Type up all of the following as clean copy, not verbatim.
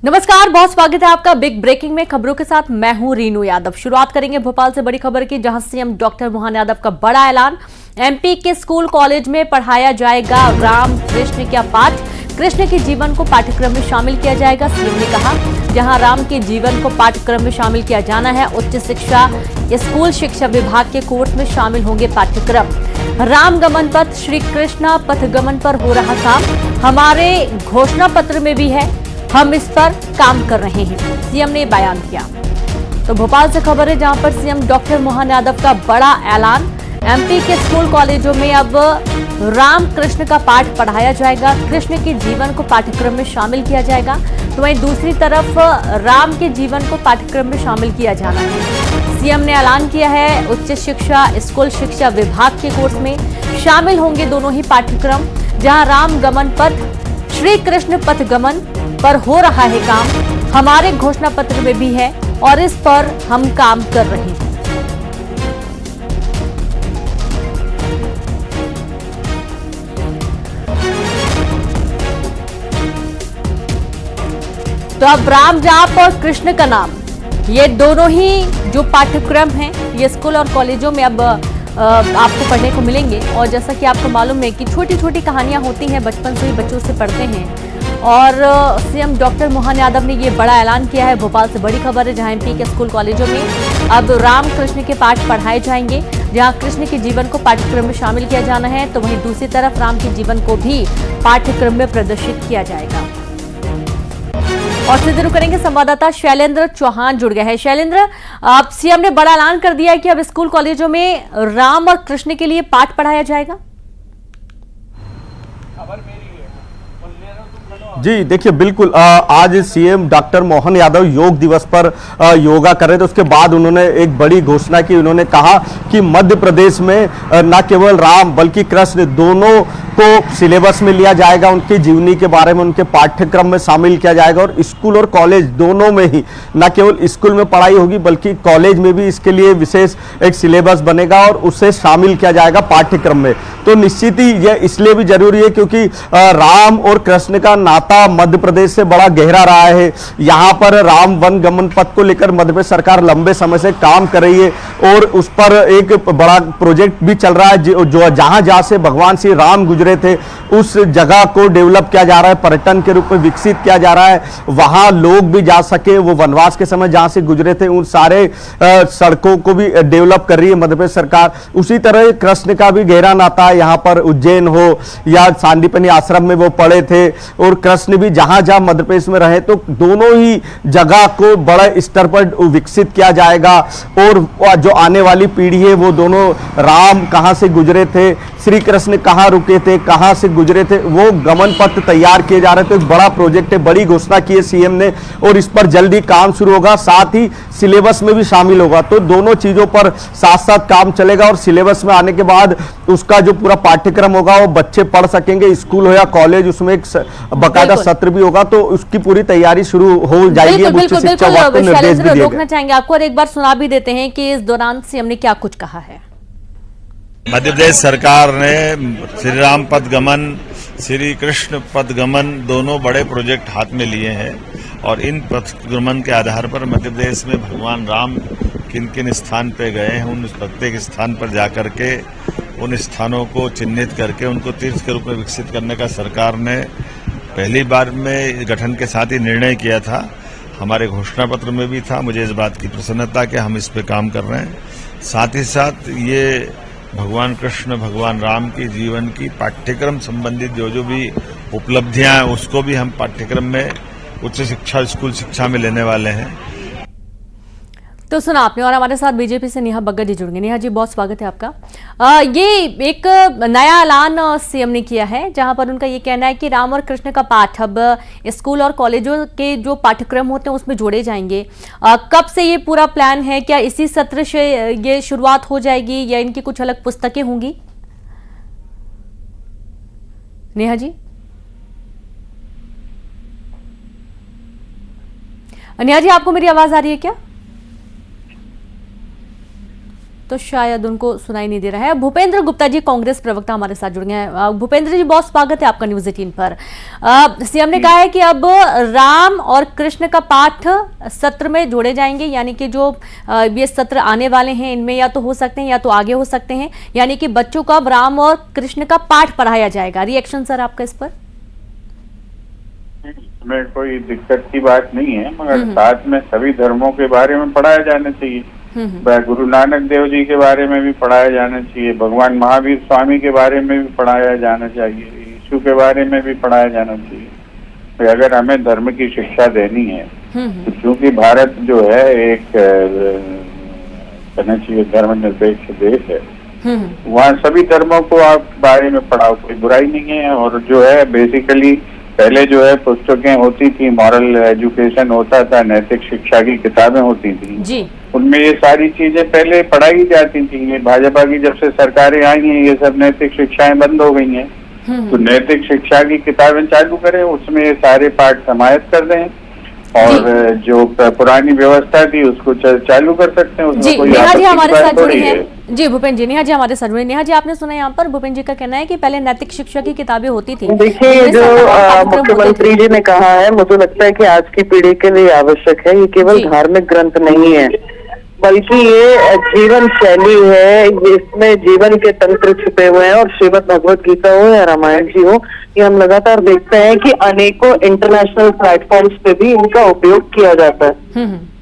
नमस्कार, बहुत स्वागत है आपका बिग ब्रेकिंग में। खबरों के साथ मैं हूं रीनू यादव। शुरुआत करेंगे भोपाल से बड़ी खबर की, जहां सीएम डॉक्टर मोहन यादव का बड़ा ऐलान। एमपी के स्कूल कॉलेज में पढ़ाया जाएगा राम कृष्ण का पाठ। कृष्ण के जीवन को पाठ्यक्रम में शामिल किया जाएगा। सीएम ने कहा, जहां राम के जीवन को पाठ्यक्रम में शामिल किया जाना है, उच्च शिक्षा स्कूल शिक्षा विभाग के कोर्स में शामिल होंगे पाठ्यक्रम। राम गमन पथ, श्री कृष्ण पथगमन पर हो रहा काम हमारे घोषणा पत्र में भी है, हम इस पर काम कर रहे हैं, सीएम ने बयान दिया। तो भोपाल से खबर है, जहां पर सीएम डॉक्टर मोहन यादव का बड़ा ऐलान। एमपी के स्कूल कॉलेजों में अब राम कृष्ण का पाठ पढ़ाया जाएगा। कृष्ण के जीवन को पाठ्यक्रम में शामिल किया जाएगा। तो वहीं दूसरी तरफ राम के जीवन को पाठ्यक्रम में शामिल किया जाना है। सीएम ने ऐलान किया है, उच्च शिक्षा स्कूल शिक्षा विभाग के कोर्स में शामिल होंगे दोनों ही पाठ्यक्रम। जहां राम गमन पथ, श्री कृष्ण पथगमन पर हो रहा है काम, हमारे घोषणा पत्र में भी है और इस पर हम काम कर रहे हैं। तो अब राम जाप और कृष्ण का नाम, ये दोनों ही जो पाठ्यक्रम हैं, ये स्कूल और कॉलेजों में अब आपको पढ़ने को मिलेंगे। और जैसा कि आपको मालूम है कि छोटी छोटी कहानियां होती हैं, बचपन से ही बच्चों से पढ़ते हैं। और सीएम डॉक्टर मोहन यादव ने ये बड़ा ऐलान किया है। भोपाल से बड़ी खबर है, जहां एमपी के स्कूल कॉलेजों में अब राम कृष्ण के पाठ पढ़ाए जाएंगे। जहां कृष्ण के जीवन को पाठ्यक्रम में शामिल किया जाना है, तो वहीं दूसरी तरफ राम के जीवन को भी पाठ्यक्रम में प्रदर्शित किया जाएगा। और सीधे रुक करेंगे, संवाददाता शैलेंद्र चौहान जुड़ गए हैं। शैलेंद्र, अब सीएम ने बड़ा ऐलान कर दिया है कि अब स्कूल कॉलेजों में राम और कृष्ण के लिए पाठ पढ़ाया जाएगा। जी देखिए, बिल्कुल आज सीएम डॉक्टर मोहन यादव योग दिवस पर योगा कर रहे थे। उसके बाद उन्होंने एक बड़ी घोषणा की। उन्होंने कहा कि मध्य प्रदेश में न केवल राम बल्कि कृष्ण दोनों को सिलेबस में लिया जाएगा, उनकी जीवनी के बारे में उनके पाठ्यक्रम में शामिल किया जाएगा। और स्कूल और कॉलेज दोनों में ही न केवल स्कूल में पढ़ाई होगी बल्कि कॉलेज में भी इसके लिए विशेष एक सिलेबस बनेगा और उसे शामिल किया जाएगा पाठ्यक्रम में। तो निश्चित ही यह इसलिए भी जरूरी है क्योंकि राम और कृष्ण का नाता मध्य प्रदेश से बड़ा गहरा रहा है। यहाँ पर राम वन गमन पथ को लेकर मध्य प्रदेश सरकार लंबे समय से काम कर रही है और उस पर एक बड़ा प्रोजेक्ट भी चल रहा है, जो जहां से भगवान श्री राम गुजरे थे उस जगह को डेवलप किया जा रहा है, पर्यटन के रूप में विकसित किया जा रहा है। वहां लोग भी जा सके, वो वनवास के समय जहां से गुजरे थे उन सारे सड़कों को भी डेवलप कर रही है मध्य प्रदेश सरकार। उसी तरह कृष्ण का भी गहरा नाता है। यहाँ पर उज्जैन हो या सांदीपनि आश्रम में वो पढ़े थे और कृष्ण भी जहां जहां मध्य प्रदेश में रहे, तो दोनों ही जगह को बड़े स्तर पर विकसित किया जाएगा। और जो आने वाली पीढ़ी है वो दोनों राम कहां से गुजरे थे, श्री कृष्ण कहां रुके थे, कहां से गुजरे थे, वो गमन पथ तैयार किए जा रहे थे। एक बड़ा प्रोजेक्ट है, बड़ी घोषणा की है सीएम ने और इस पर जल्दी काम शुरू होगा, साथ ही सिलेबस में भी शामिल होगा। तो दोनों चीजों पर साथ साथ काम चलेगा और सिलेबस में आने के बाद उसका जो पूरा पाठ्यक्रम होगा वो बच्चे पढ़ सकेंगे, स्कूल हो या कॉलेज, उसमें एक बकायदा सत्र भी होगा। तो उसकी पूरी तैयारी शुरू हो जाएगी। उच्च शिक्षा विभाग को निर्देश भी दिए रोकना चाहेंगे आपको और एक बार सुना भी देते हैं कि इस दौरान सीएम ने क्या कुछ कहा है। मध्य प्रदेश सरकार ने श्री राम पथगमन, श्री कृष्ण पथगमन दोनों बड़े प्रोजेक्ट हाथ में लिए हैं और इन पथगमन के आधार पर मध्य प्रदेश में भगवान राम किन किन स्थान पे गए हैं, उन प्रत्येक स्थान पर जाकर के उन स्थानों को चिन्हित करके उनको तीर्थ के रूप में विकसित करने का सरकार ने पहली बार में गठन के साथ ही निर्णय किया था। हमारे घोषणा पत्र में भी था। मुझे इस बात की प्रसन्नता कि हम इस पे काम कर रहे हैं। साथ ही साथ ये भगवान कृष्ण भगवान राम की जीवन की पाठ्यक्रम संबंधित जो भी उपलब्धियां हैं उसको भी हम पाठ्यक्रम में उच्च शिक्षा स्कूल शिक्षा में लेने वाले हैं। तो सुना आपने। और हमारे साथ बीजेपी से नेहा बग्गा जी जुड़ गए। नेहा जी, बहुत स्वागत है आपका। ये एक नया ऐलान सीएम ने किया है, जहां पर उनका ये कहना है कि राम और कृष्ण का पाठ अब स्कूल और कॉलेजों के जो पाठ्यक्रम होते हैं उसमें जोड़े जाएंगे। कब से ये पूरा प्लान है? क्या इसी सत्र से ये शुरुआत हो जाएगी या इनकी कुछ अलग पुस्तकें होंगी? नेहा जी, नेहा जी, आपको मेरी आवाज आ रही है क्या? तो शायद उनको सुनाई नहीं दे रहा है। भूपेंद्र गुप्ता जी कांग्रेस प्रवक्ता हमारे साथ जुड़ गए हैं। भूपेंद्र जी, बहुत स्वागत है आपका न्यूज 18 पर। सीएम ने कहा है कि अब राम और कृष्ण का पाठ सत्र में जोड़े जाएंगे, यानी कि जो ये सत्र आने वाले हैं इनमें या तो हो सकते हैं या तो आगे हो सकते हैं, यानी कि बच्चों को अब राम और कृष्ण का पाठ पढ़ाया जाएगा। रिएक्शन सर आपका इस पर? इसमें कोई दिक्कत की बात नहीं है, मगर साथ में सभी धर्मों के बारे में पढ़ाया जाना चाहिए। गुरु नानक देव जी के बारे में भी पढ़ाया जाना चाहिए, भगवान महावीर स्वामी के बारे में भी पढ़ाया जाना चाहिए, यीशु के बारे में भी पढ़ाया जाना चाहिए। तो अगर हमें धर्म की शिक्षा देनी है तो क्योंकि भारत जो है एक कहना चाहिए धर्मनिरपेक्ष देश है, वहाँ सभी धर्मों को आप बारे में पढ़ाओ, कोई बुराई नहीं है। और जो है बेसिकली पहले जो है पुस्तकें होती थी, मॉरल एजुकेशन होता था, नैतिक शिक्षा की किताबें होती थी जी। उनमें ये सारी चीजें पहले पढ़ाई जाती थी। ये भाजपा की जब से सरकारें आई हैं ये सब नैतिक शिक्षाएं बंद हो गई हैं। तो नैतिक शिक्षा की किताबें चालू करें, उसमें ये सारे पाठ समाहित कर दें और जो पुरानी व्यवस्था थी उसको चालू कर सकते हैं। जी, नेहा जी हमारे साथ जुड़ी हैं। जी भूपेंद्र जी, नेहा जी हमारे साथ जुड़ी। नेहा जी, आपने सुना यहाँ पर भूपेंद्र जी का कहना है कि पहले नैतिक शिक्षा की किताबें होती थी। देखिए, जो मुख्यमंत्री जी ने कहा है, मुझे लगता है कि आज की पीढ़ी के लिए आवश्यक है। ये केवल धार्मिक ग्रंथ नहीं है, बल्कि ये जीवन शैली है, इसमें जीवन के तंत्र छिपे हुए हैं। और श्रीमद् भगवत गीता हो या रामायण जी हो, ये हम लगातार देखते हैं कि अनेकों इंटरनेशनल प्लेटफॉर्म्स पे भी इनका उपयोग किया जाता है।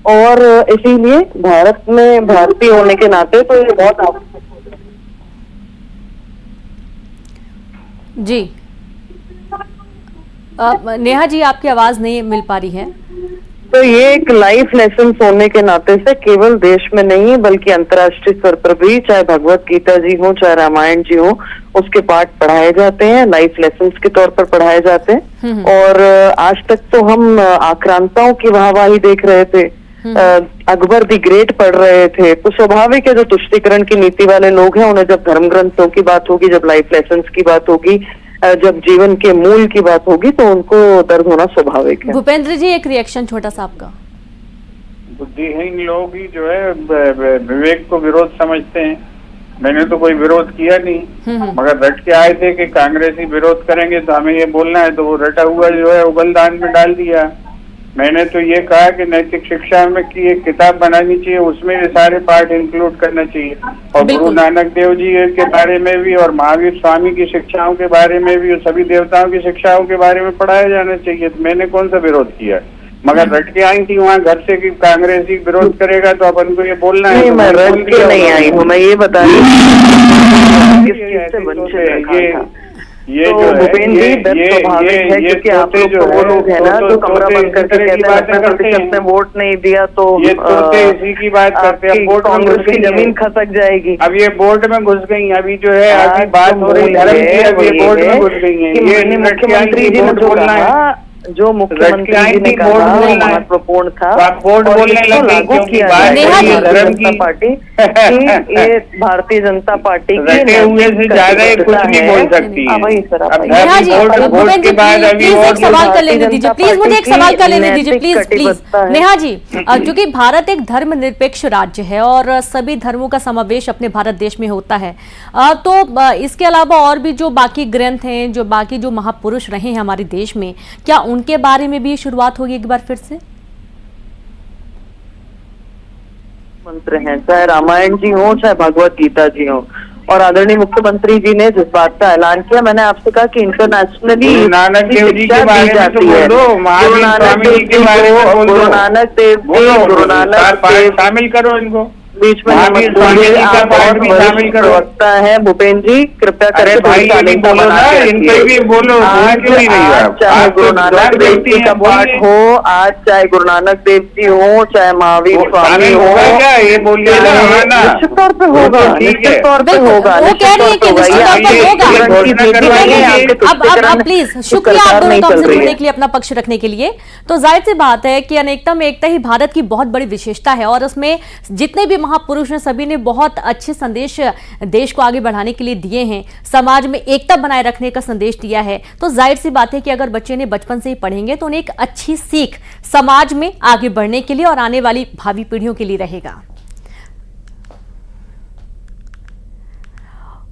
और इसीलिए भारत में भारतीय होने के नाते तो ये बहुत आवश्यक है। जी नेहा जी, आपकी आवाज नहीं मिल पा रही है। तो ये एक लाइफ लेसन होने के नाते से केवल देश में नहीं बल्कि अंतर्राष्ट्रीय स्तर पर भी, चाहे भगवत गीता जी हो चाहे रामायण जी हो, उसके पाठ पढ़ाए जाते हैं, लाइफ लेसन्स के तौर पर पढ़ाए जाते हैं। और आज तक तो हम आक्रांताओं की वाहवाही देख रहे थे, अकबर दी ग्रेट पढ़ रहे थे। तो स्वाभाविक है जो तुष्टीकरण की नीति वाले लोग हैं, उन्हें जब धर्म ग्रंथों की बात होगी, जब लाइफ लेसन्स की बात होगी, जब जीवन के मूल की बात होगी, तो उनको दर्द होना स्वाभाविक है। भूपेंद्र जी, एक रिएक्शन छोटा सा आपका। बुद्धिहीन लोग ही जो है विवेक को विरोध समझते हैं। मैंने तो कोई विरोध किया नहीं, मगर रट के आए थे कि कांग्रेसी विरोध करेंगे तो हमें ये बोलना है, तो वो रटा हुआ जो है उगलदान में डाल दिया। मैंने तो ये कहा कि नैतिक शिक्षा में की एक किताब बनानी चाहिए, उसमें ये सारे पार्ट इंक्लूड करना चाहिए। और गुरु नानक देव जी के बारे में भी और महावीर स्वामी की शिक्षाओं के बारे में भी और सभी देवताओं की शिक्षाओं के बारे में पढ़ाया जाना चाहिए। तो मैंने कौन सा विरोध किया, मगर रट के आई थी वहाँ घर से कि कांग्रेसी विरोध करेगा तो अपन को ये बोलना है। मैं रट के नहीं आई हूँ, मैं ये बता रही हूँ ये तो भूपेंद्र जी, स्वाभाविक है क्योंकि आप लोग तो वो लोग है ना जो कमरा बंद करके कहते हैं 90% ने वोट नहीं दिया तो इसी की बात करते हैं, कांग्रेस की जमीन खसक जाएगी। अब ये बोर्ड में घुस गई, अभी जो है अभी बात हो रही है, बोर्ड में घुस गई है। ये मुख्यमंत्री जी ने जो कहा, जो मुख्यमंत्री जी ने कहा महत्वपूर्ण था, बोर्ड बोलने लगे क्योंकि जनता पार्टी ये भारतीय जनता पार्टी के हुए से ज्यादा कुछ नहीं बोल सकती है। भूपेंद्र जी, प्लीज एक सवाल कर लेने दीजिए, प्लीज मुझे एक सवाल कर लेने दीजिए, प्लीज प्लीज। नेहा जी, क्योंकि भारत एक धर्मनिरपेक्ष राज्य है और सभी धर्मों का समावेश अपने भारत देश में होता है, तो इसके अलावा और भी जो बाकी ग्रंथ हैं, जो बाकी जो महापुरुष रहे हैं हमारे देश में, क्या उनके बारे में भी शुरुआत होगी एक बार फिर से? मंत्र हैं, चाहे रामायण जी हो चाहे भगवत गीता जी हो। और आदरणीय मुख्यमंत्री जी ने जिस बात का ऐलान किया, मैंने आपसे कहा कि इंटरनेशनली गुरु नानक देव जी के बारे में तो बोलो, गुरु नानक देव जी, गुरु नानक देव शामिल करो इनको बीच में। प्रवक्ता है भूपेंद्र जी, कृपया करके बोलो ना, इनपे भी बोलो। आज चाहे गुरु नानक देव जी का पाठ हो, आज चाहे गुरु नानक देव जी हो चाहे महावीर स्वामी हो, ये बोलिए निश्चित तौर पे होगा, निश्चित तौर पे होगा। वो कह रही है कि अब प्लीज, शुक्रिया आप दोनों का हमसे जुड़ने के लिए, अपना पक्ष रखने के लिए। तो जाहिर सी बात है कि अनेकता में एकता ही भारत की बहुत बड़ी विशेषता है और उसमें जितने भी महापुरुष हैं सभी ने बहुत अच्छे संदेश देश को आगे बढ़ाने के लिए दिए हैं, समाज में एकता बनाए रखने का संदेश दिया है। तो जाहिर सी बात है कि अगर बच्चे ने बचपन से ही पढ़ेंगे तो उन्हें एक अच्छी सीख समाज में आगे बढ़ने के लिए और आने वाली भावी पीढ़ियों के लिए रहेगा।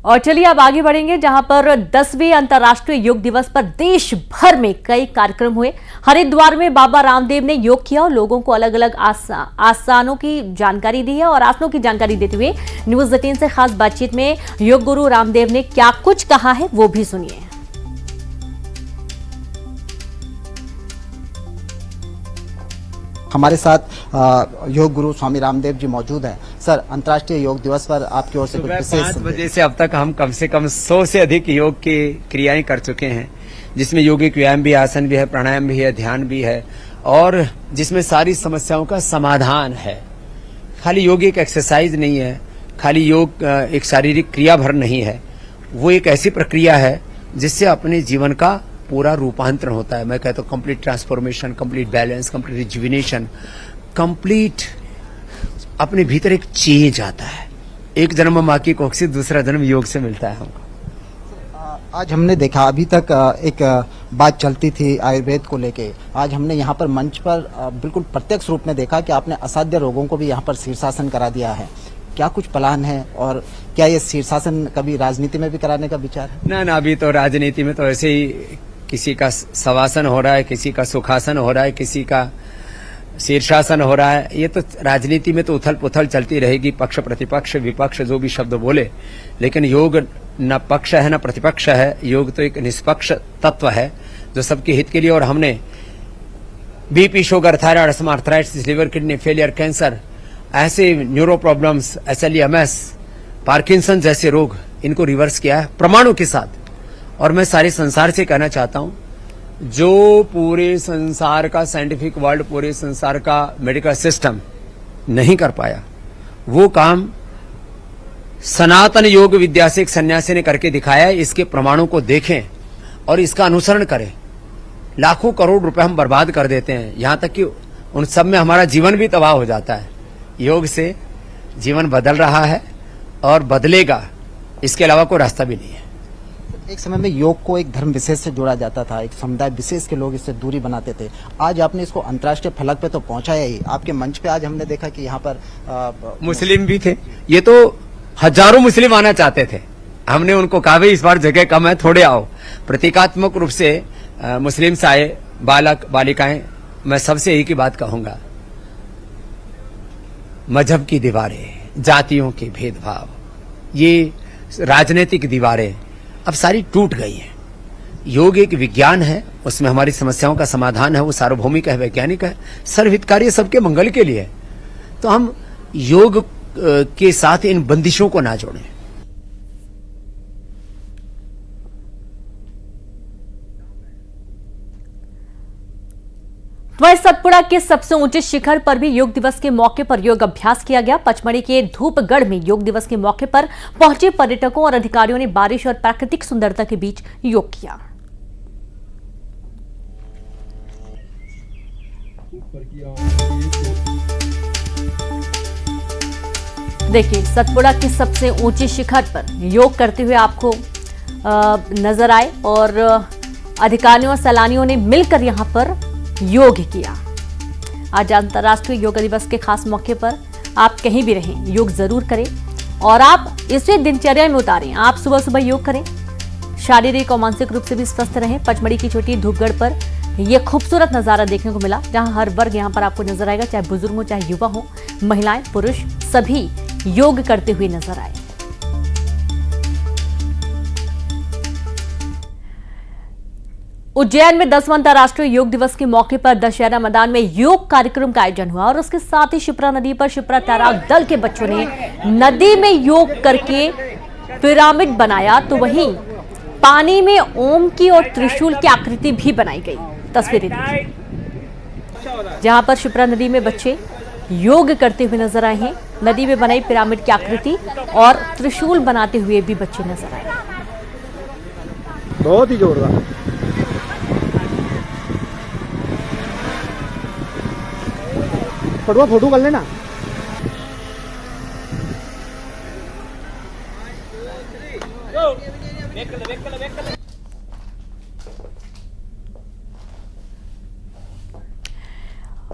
और चलिए अब आगे बढ़ेंगे, जहां पर 10वें अंतर्राष्ट्रीय योग दिवस पर देश भर में कई कार्यक्रम हुए। हरिद्वार में बाबा रामदेव ने योग किया और लोगों को अलग अलग आसनों की जानकारी दी है। और आसनों की जानकारी देते हुए न्यूज 18 से खास बातचीत में योग गुरु रामदेव ने क्या कुछ कहा है वो भी सुनिए। हमारे साथ योग गुरु स्वामी रामदेव जी मौजूद हैं। सर, अंतर्राष्ट्रीय योग दिवस पर आपकी ओर से कुछ विशेष 5 बजे से अब तक हम कम से कम 100 से अधिक योग की क्रियाएं कर चुके हैं, जिसमें योगिक व्यायाम भी, आसन भी है, प्राणायाम भी है, ध्यान भी है, और जिसमें सारी समस्याओं का समाधान है। खाली योग एक एक्सरसाइज नहीं है, खाली योग एक शारीरिक क्रिया भर नहीं है, वो एक ऐसी प्रक्रिया है जिससे अपने जीवन का पूरा रूपांतरण होता है। मैं कहता हूँ complete transformation, complete balance, complete rejuvenation, complete अपने भीतर एक चेंज आता है। एक जन्म माँ की कोख से, दूसरा जन्म योग से मिलता है हमको। आज हमने देखा, अभी तक एक बात चलती थी आयुर्वेद को लेके, आज हमने यहाँ पर मंच पर बिल्कुल प्रत्यक्ष रूप में देखा कि आपने असाध्य रोगों को भी यहाँ पर शीर्षासन करा दिया है। क्या कुछ प्लान है और क्या ये शीर्षासन कभी राजनीति में भी कराने का विचार है? ना, अभी तो राजनीति में तो ऐसे ही किसी का शवासन हो रहा है, किसी का सुखासन हो रहा है, किसी का शीर्षासन हो रहा है। ये तो राजनीति में तो उथल पुथल चलती रहेगी, पक्ष प्रतिपक्ष विपक्ष जो भी शब्द बोले, लेकिन योग न पक्ष है न प्रतिपक्ष है। योग तो एक निष्पक्ष तत्व है जो सबके हित के लिए। और हमने BP, sugar, thyroid, asthma, arthritis, liver, kidney failure, cancer, ऐसे न्यूरो प्रॉब्लम्स, SLEMS, पार्किंसन जैसे रोग, इनको रिवर्स किया है प्रमाणों के साथ। और मैं सारे संसार से कहना चाहता हूं, जो पूरे संसार का साइंटिफिक वर्ल्ड, पूरे संसार का मेडिकल सिस्टम नहीं कर पाया, वो काम सनातन योग विद्या से एक सन्यासी ने करके दिखाया है। इसके प्रमाणों को देखें और इसका अनुसरण करें। लाखों करोड़ रुपए हम बर्बाद कर देते हैं, यहां तक कि उन सब में हमारा जीवन भी तबाह हो जाता है। योग से जीवन बदल रहा है और बदलेगा, इसके अलावा कोई रास्ता भी नहीं है। एक समय में योग को एक धर्म विशेष से जोड़ा जाता था, एक समुदाय विशेष के लोग इससे दूरी बनाते थे। आज आपने इसको अंतर्राष्ट्रीय फलक पे तो पहुंचाया ही। आपके मंच पे आज हमने देखा कि यहाँ पर मुस्लिम भी थे। ये तो हजारों मुस्लिम आना चाहते थे, हमने उनको कहा भाई इस बार जगह कम है, थोड़े आओ। प्रतीकात्मक रूप से मुस्लिम से आए, बालक बालिकाएं। मैं सबसे एक ही बात कहूंगा, मजहब की दीवारें, जातियों के भेदभाव, ये राजनीतिक दीवारें अब सारी टूट गई हैं। योग एक विज्ञान है, उसमें हमारी समस्याओं का समाधान है, वो सार्वभौमिक है, वैज्ञानिक है, सर्वहितकारी, सबके मंगल के लिए। तो हम योग के साथ इन बंदिशों को ना जोड़ें। वहीं सतपुड़ा के सबसे ऊंचे शिखर पर भी योग दिवस के मौके पर योग अभ्यास किया गया। पचमढ़ी के धूपगढ़ में योग दिवस के मौके पर पहुंचे पर्यटकों और अधिकारियों ने बारिश और प्राकृतिक सुंदरता के बीच योग किया। देखिए, सतपुड़ा के सबसे ऊंचे शिखर पर योग करते हुए आपको नजर आए और अधिकारियों और सैलानियों ने मिलकर यहां पर योग किया। आज अंतर्राष्ट्रीय योग दिवस के खास मौके पर आप कहीं भी रहें, योग जरूर करें और आप इसे दिनचर्या में उतारें। आप सुबह सुबह योग करें, शारीरिक और मानसिक रूप से भी स्वस्थ रहें। पचमढ़ी की छोटी धूपगढ़ पर यह खूबसूरत नजारा देखने को मिला, जहां हर वर्ग यहां पर आपको नजर आएगा, चाहे बुजुर्ग हो, चाहे युवा हो, महिलाएं, पुरुष, सभी योग करते हुए नजर आए। उज्जैन में 10वां अंतर्राष्ट्रीय योग दिवस के मौके पर दशहरा मैदान में योग कार्यक्रम का आयोजन हुआ और उसके साथ ही शिप्रा नदी पर शिप्रा तैराक दल के बच्चों ने नदी में योग करके पिरामिड बनाया, तो वहीं पानी में ओम की और त्रिशूल की आकृति भी बनाई गई। तस्वीरें देखिए, जहां पर शिप्रा नदी में बच्चे योग करते हुए नजर आए हैं। नदी में बनाई पिरामिड की आकृति और त्रिशूल बनाते हुए भी बच्चे नजर आए। बहुत ही जोरदार। पटवा फोटो कर लेना।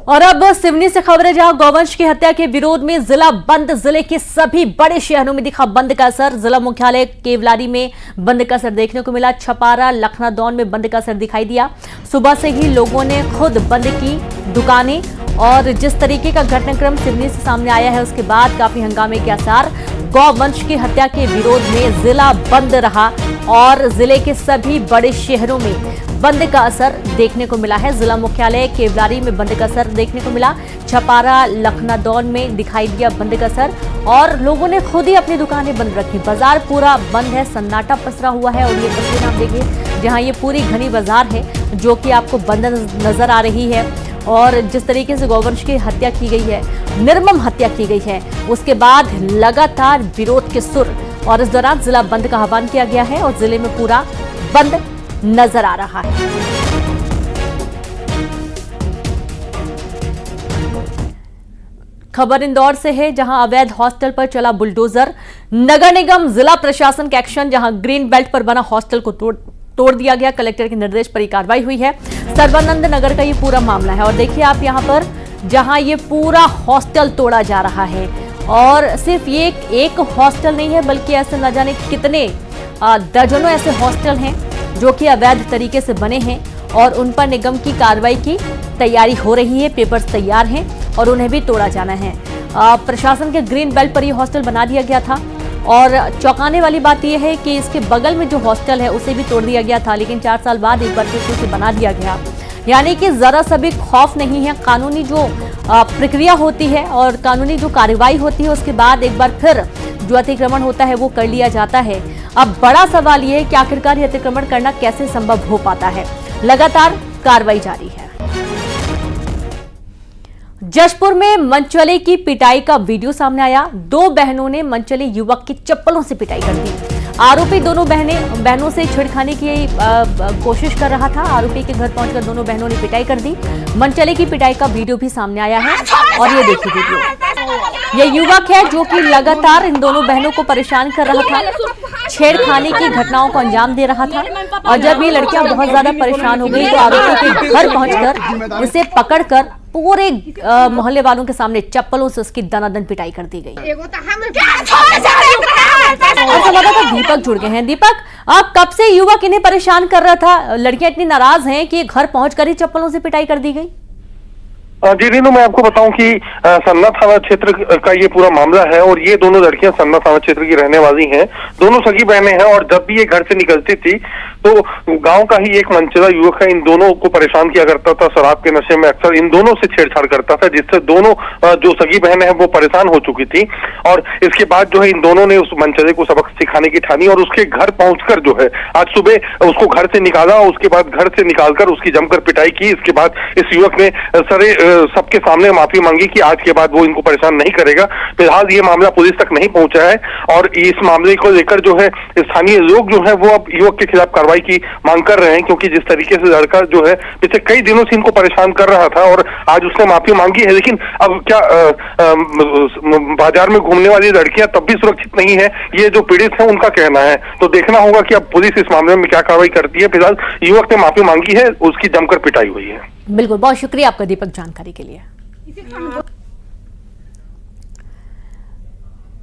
और अब सिवनी से खबर है, जहां गौवंश की हत्या के विरोध में जिला बंद। जिले के सभी बड़े शहरों में दिखा बंद का असर। जिला मुख्यालय केवलारी में बंद का असर देखने को मिला। छपारा, लखनादौन में बंद का असर दिखाई दिया। सुबह से ही लोगों ने खुद बंद की दुकानें, और जिस तरीके का घटनाक्रम सिवनी से सामने आया है उसके बाद काफी हंगामे के आसार। गौवंश की हत्या के विरोध में जिला बंद रहा और जिले के सभी बड़े शहरों में बंद का असर देखने को मिला है। जिला मुख्यालय केवलारी में बंद का असर देखने को मिला। छपारा, लखनादौन में दिखाई दिया बंद का असर, और लोगों ने खुद ही अपनी दुकानें बंद रखी। बाजार पूरा बंद है, सन्नाटा पसरा हुआ है। और ये तस्वीर आप देखिए, जहां ये पूरी घनी बाजार है जो कि आपको बंद नजर आ रही है। और जिस तरीके से गौवंश की हत्या की गई है, निर्मम हत्या की गई है, उसके बाद लगातार विरोध के सुर, और इस दौरान जिला बंद का आह्वान किया गया है और जिले में पूरा बंद नजर आ रहा है। खबर इंदौर से है, जहां अवैध हॉस्टल पर चला बुलडोजर। नगर निगम जिला प्रशासन का एक्शन, जहां ग्रीन बेल्ट पर बना हॉस्टल को तोड़ दिया गया। कलेक्टर के निर्देश पर यह कार्रवाई हुई है। सर्वानंद नगर का ये पूरा मामला है, और देखिए आप यहां पर, जहां ये पूरा हॉस्टल तोड़ा जा रहा है। और सिर्फ ये एक हॉस्टल नहीं है, बल्कि ऐसे न जाने कितने दर्जनों ऐसे हॉस्टल हैं जो कि अवैध तरीके से बने हैं, और उन पर निगम की कार्रवाई की तैयारी हो रही है। पेपर्स तैयार हैं और उन्हें भी तोड़ा जाना है। प्रशासन के ग्रीन बेल्ट पर यह हॉस्टल बना दिया गया था, और चौंकाने वाली बात यह है कि इसके बगल में जो हॉस्टल है उसे भी तोड़ दिया गया था, लेकिन 4 साल बाद एक बार फिर उसे बना दिया गया। यानी कि जरा सा भी खौफ नहीं है। कानूनी जो प्रक्रिया होती है और कानूनी जो कार्रवाई होती है, उसके बाद एक बार फिर जो अतिक्रमण होता है वो कर लिया जाता है। अब बड़ा सवाल ये है कि आखिरकार ये अतिक्रमण करना कैसे संभव हो पाता है। लगातार कार्रवाई जारी है। जशपुर में मनचले की पिटाई का वीडियो सामने आया। 2 बहनों ने मनचले युवक की चप्पलों से पिटाई कर दी। आरोपी दोनों बहनों से छेड़खानी की कोशिश कर रहा था। आरोपी के घर पहुंचकर दोनों बहनों ने पिटाई कर दी। मनचले की पिटाई का वीडियो भी सामने आया है, और ये देखिए वीडियो। ये युवक है जो कि लगातार इन दोनों बहनों को परेशान कर रहा था, छेड़खानी की घटनाओं को अंजाम दे रहा था। और जब ये लड़कियां बहुत ज्यादा परेशान हो गई तो आरोपी के घर पहुंचकर उसे पकड़कर पूरे मोहल्ले वालों के सामने चप्पलों से उसकी दनादन पिटाई कर दी गई। संवाददाता दीपक जुड़ गए हैं। दीपक, अब कब से युवक इन्हें परेशान कर रहा था? लड़कियां इतनी नाराज हैं कि घर पहुंचकर ही चप्पलों से पिटाई कर दी गई। जी रीनू, मैं आपको बताऊं कि सन्ना थाना क्षेत्र का ये पूरा मामला है, और ये दोनों लड़कियां सन्ना थाना क्षेत्र की रहने वाली हैं। दोनों सगी बहनें हैं, और जब भी ये घर से निकलती थी तो गांव का ही एक मनचला युवक है, इन दोनों को परेशान किया करता था। शराब के नशे में अक्सर इन दोनों से छेड़छाड़ करता था, जिससे दोनों जो सगी बहनें हैं वो परेशान हो चुकी थी। और इसके बाद जो है इन दोनों ने उस मनचले को सबक सिखाने की ठानी, और उसके घर पहुंचकर जो है आज सुबह उसको घर से निकाला। उसके बाद घर से निकालकर उसकी जमकर पिटाई की। इसके बाद इस युवक ने सबके सामने माफी मांगी कि आज के बाद वो इनको परेशान नहीं करेगा। फिलहाल ये मामला पुलिस तक नहीं पहुंचा है, और इस मामले को लेकर जो है स्थानीय लोग जो है वो अब युवक के खिलाफ कार्रवाई की मांग कर रहे हैं, क्योंकि जिस तरीके से लड़का जो है पिछले कई दिनों से इनको परेशान कर रहा था, और आज उसने माफी मांगी है। लेकिन अब क्या बाजार में घूमने वाली लड़कियां तब भी सुरक्षित नहीं है, ये जो पीड़ित है उनका कहना है। तो देखना होगा कि अब पुलिस इस मामले में क्या कार्रवाई करती है। फिलहाल युवक ने माफी मांगी है, उसकी जमकर पिटाई हुई है। बिल्कुल, बहुत शुक्रिया आपका दीपक जानकारी के लिए।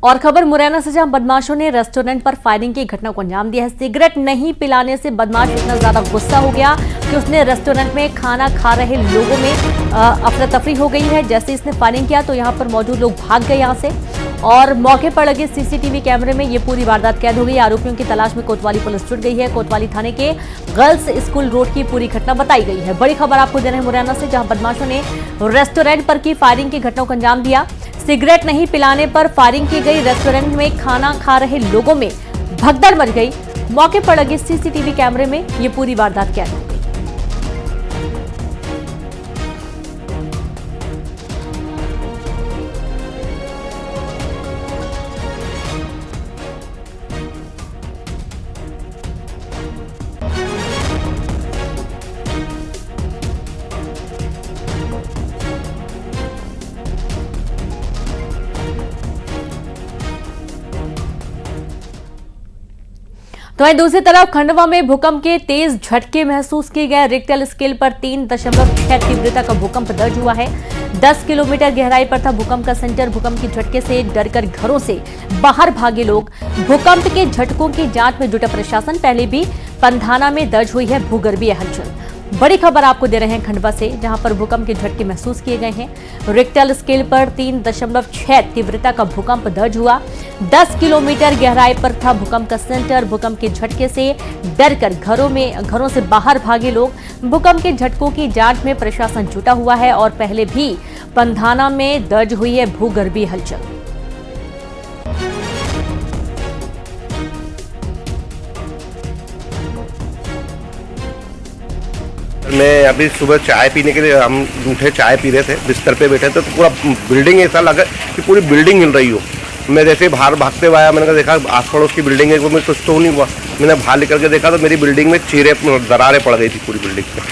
और खबर मुरैना से, जहां बदमाशों ने रेस्टोरेंट पर फायरिंग की घटना को अंजाम दिया है। सिगरेट नहीं पिलाने से बदमाश इतना ज्यादा गुस्सा हो गया कि उसने रेस्टोरेंट में खाना खा रहे लोगों में अफरा तफरी हो गई है। जैसे इसने फायरिंग किया तो यहां पर मौजूद लोग भाग गए यहां से, और मौके पर लगे सीसीटीवी कैमरे में ये पूरी वारदात कैद हो गई। आरोपियों की तलाश में कोतवाली पुलिस जुट गई है। कोतवाली थाने के गर्ल्स स्कूल रोड की पूरी घटना बताई गई है। बड़ी खबर आपको दे रहे हैं मुरैना से, जहां बदमाशों ने रेस्टोरेंट पर की फायरिंग की घटना को अंजाम दिया। सिगरेट नहीं पिलाने पर फायरिंग की गई। रेस्टोरेंट में खाना खा रहे लोगों में भगदड़ मच गई। मौके पर लगे सीसीटीवी कैमरे में ये पूरी वारदात कैद हो गई। तो वहीं दूसरी तरफ खंडवा में भूकंप के तेज झटके महसूस किए गए। रिक्टर स्केल पर 3.6 तीव्रता का भूकंप दर्ज हुआ है। 10 किलोमीटर गहराई पर था भूकंप का सेंटर। भूकंप के झटके से डरकर घरों से बाहर भागे लोग। भूकंप के झटकों की जांच में जुटा प्रशासन। पहले भी पंधाना में दर्ज हुई है भूगर्भीय हलचल। बड़ी खबर आपको दे रहे हैं खंडवा से, जहां पर भूकंप के झटके महसूस किए गए हैं। रिक्टर स्केल पर 3.6 तीव्रता का भूकंप दर्ज हुआ। 10 किलोमीटर गहराई पर था भूकंप का सेंटर। भूकंप के झटके से डरकर घरों से बाहर भागे लोग। भूकंप के झटकों की जांच में प्रशासन जुटा हुआ है और पहले भी पंधाना में दर्ज हुई है भूगर्भीय हलचल। मैं अभी सुबह चाय पीने के लिए हम उठे, चाय पी रहे थे, बिस्तर पे बैठे थे तो पूरा बिल्डिंग ऐसा लगा कि पूरी बिल्डिंग हिल रही हो। मैं जैसे ही बाहर भागते हुए आया, मैंने देखा आस पड़ोस की बिल्डिंग है, मुझे कुछ तो नहीं हुआ। मैंने बाहर निकल के देखा तो मेरी बिल्डिंग में दरारें पड़ गई थी पूरी बिल्डिंग में।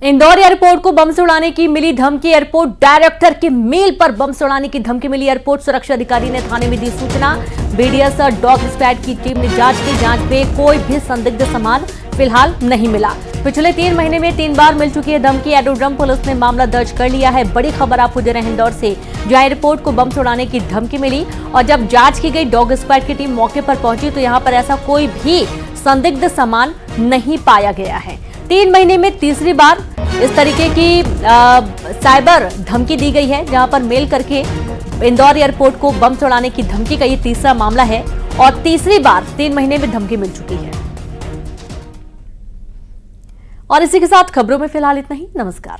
इंदौर एयरपोर्ट को बम से उड़ाने की मिली धमकी। एयरपोर्ट डायरेक्टर के मेल पर बम से उड़ाने की धमकी मिली। एयरपोर्ट सुरक्षा अधिकारी ने थाने में दी सूचना। बीडीएस और डॉग स्क्वाड की टीम ने जांच की। जांच में कोई भी संदिग्ध सामान फिलहाल नहीं मिला। पिछले 3 महीने में 3 बार मिल चुकी है धमकी। एरोड्रम पुलिस ने मामला दर्ज कर लिया है। बड़ी खबर आपको दे रहे हैं इंदौर से, जहां एयरपोर्ट को बम से उड़ाने की धमकी मिली और जब जांच की गई, डॉग स्क्वाड की टीम मौके पर पहुंची तो यहां पर ऐसा कोई भी संदिग्ध सामान नहीं पाया गया है। 3 महीने में तीसरी बार इस तरीके की साइबर धमकी दी गई है, जहां पर मेल करके इंदौर एयरपोर्ट को बम से उड़ाने की धमकी का ये तीसरा मामला है और तीसरी बार 3 महीने में धमकी मिल चुकी है। और इसी के साथ खबरों में फिलहाल इतना ही। नमस्कार।